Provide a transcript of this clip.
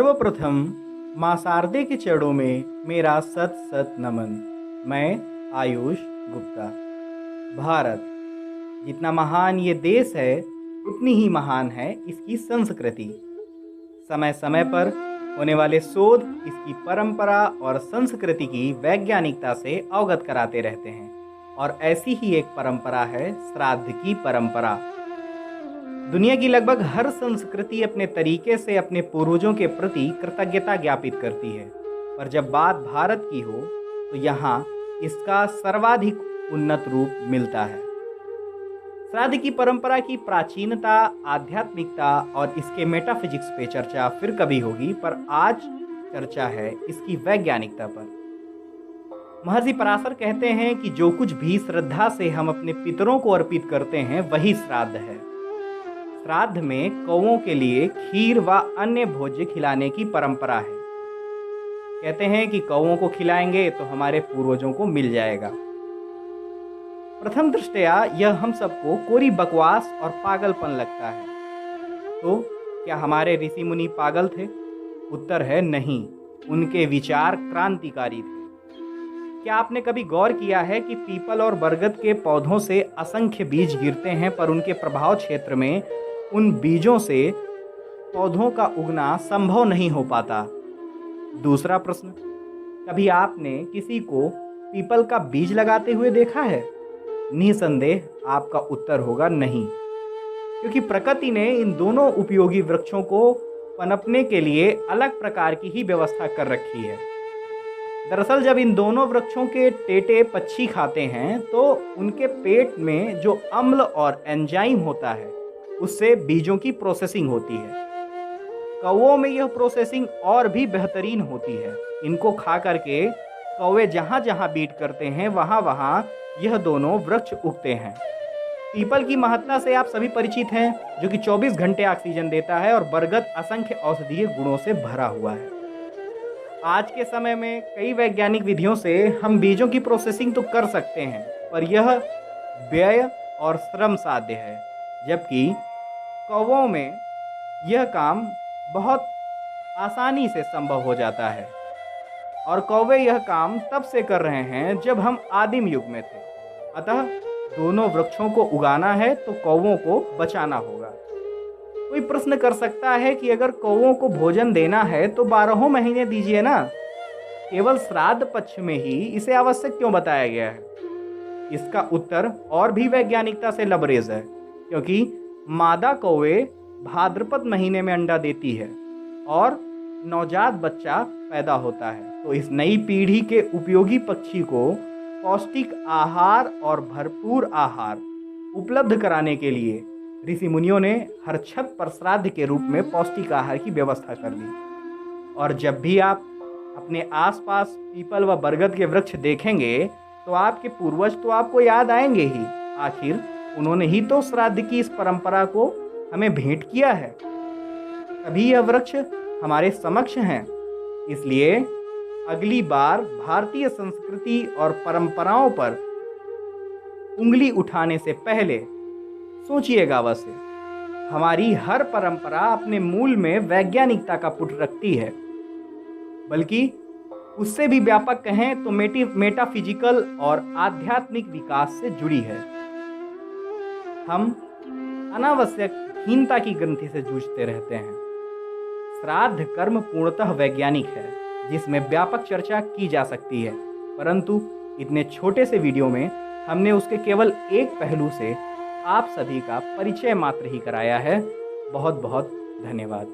सर्वप्रथम माँ शारदे के चरणों में मेरा सत सत नमन। मैं आयुष गुप्ता। भारत जितना महान ये देश है उतनी ही महान है इसकी संस्कृति। समय समय पर होने वाले शोध इसकी परंपरा और संस्कृति की वैज्ञानिकता से अवगत कराते रहते हैं। और ऐसी ही एक परंपरा है श्राद्ध की परंपरा। दुनिया की लगभग हर संस्कृति अपने तरीके से अपने पूर्वजों के प्रति कृतज्ञता ज्ञापित करती है, पर जब बात भारत की हो तो यहाँ इसका सर्वाधिक उन्नत रूप मिलता है। श्राद्ध की परंपरा की प्राचीनता, आध्यात्मिकता और इसके मेटाफिजिक्स पे चर्चा फिर कभी होगी, पर आज चर्चा है इसकी वैज्ञानिकता पर। महर्षि पराशर कहते हैं कि जो कुछ भी श्रद्धा से हम अपने पितरों को अर्पित करते हैं वही श्राद्ध है। श्राद्ध में कौओं के लिए खीर व अन्य भोज्य खिलाने की परंपरा है। कहते हैं कि कौओं को खिलाएंगे तो हमारे पूर्वजों को मिल जाएगा। प्रथम दृष्टया यह हम सबको कोरी बकवास और पागलपन लगता है। तो क्या हमारे ऋषि मुनि पागल थे? उत्तर है नहीं, उनके विचार क्रांतिकारी थे। क्या आपने कभी गौर किया है कि पीपल और बरगद के पौधों से असंख्य बीज गिरते हैं, पर उनके प्रभाव क्षेत्र में उन बीजों से पौधों का उगना संभव नहीं हो पाता? दूसरा प्रश्न, कभी आपने किसी को पीपल का बीज लगाते हुए देखा है? निसंदेह आपका उत्तर होगा नहीं, क्योंकि प्रकृति ने इन दोनों उपयोगी वृक्षों को पनपने के लिए अलग प्रकार की ही व्यवस्था कर रखी है। दरअसल जब इन दोनों वृक्षों के टेटे पक्षी खाते हैं तो उनके पेट में जो अम्ल और एंजाइम होता है उससे बीजों की प्रोसेसिंग होती है। कौओं में यह प्रोसेसिंग और भी बेहतरीन होती है। इनको खा करके कौवे जहाँ जहाँ बीट करते हैं वहाँ वहाँ यह दोनों वृक्ष उगते हैं। पीपल की महत्ता से आप सभी परिचित हैं, जो कि 24 घंटे ऑक्सीजन देता है, और बरगद असंख्य औषधीय गुणों से भरा हुआ है। आज के समय में कई वैज्ञानिक विधियों से हम बीजों की प्रोसेसिंग तो कर सकते हैं, पर यह व्यय और श्रम साध्य है, जबकि कौवों में यह काम बहुत आसानी से संभव हो जाता है। और कौवे यह काम तब से कर रहे हैं जब हम आदिम युग में थे। अतः दोनों वृक्षों को उगाना है तो कौवों को बचाना होगा। कोई प्रश्न कर सकता है कि अगर कौवों को भोजन देना है तो 12 महीने दीजिए ना, केवल श्राद्ध पक्ष में ही इसे आवश्यक क्यों बताया गया है? इसका उत्तर और भी वैज्ञानिकता से लबरेज है, क्योंकि मादा कौवे भाद्रपद महीने में अंडा देती है और नवजात बच्चा पैदा होता है। तो इस नई पीढ़ी के उपयोगी पक्षी को पौष्टिक आहार और भरपूर आहार उपलब्ध कराने के लिए ऋषि मुनियों ने हर छत पर श्राद्ध के रूप में पौष्टिक आहार की व्यवस्था कर दी। और जब भी आप अपने आसपास पीपल व बरगद के वृक्ष देखेंगे तो आपके पूर्वज तो आपको याद आएंगे ही। आखिर उन्होंने ही तो श्राद्ध की इस परंपरा को हमें भेंट किया है, तभी यह वृक्ष हमारे समक्ष हैं। इसलिए अगली बार भारतीय संस्कृति और परंपराओं पर उंगली उठाने से पहले सोचिएगा अवश्य। हमारी हर परंपरा अपने मूल में वैज्ञानिकता का पुट रखती है, बल्कि उससे भी व्यापक कहें तो मेटाफिजिकल और आध्यात्मिक विकास से जुड़ी है। हम अनावश्यक हीनता की ग्रंथि से जूझते रहते हैं। श्राद्ध कर्म पूर्णतः वैज्ञानिक है, जिसमें व्यापक चर्चा की जा सकती है, परंतु इतने छोटे से वीडियो में हमने उसके केवल एक पहलू से आप सभी का परिचय मात्र ही कराया है। बहुत बहुत धन्यवाद।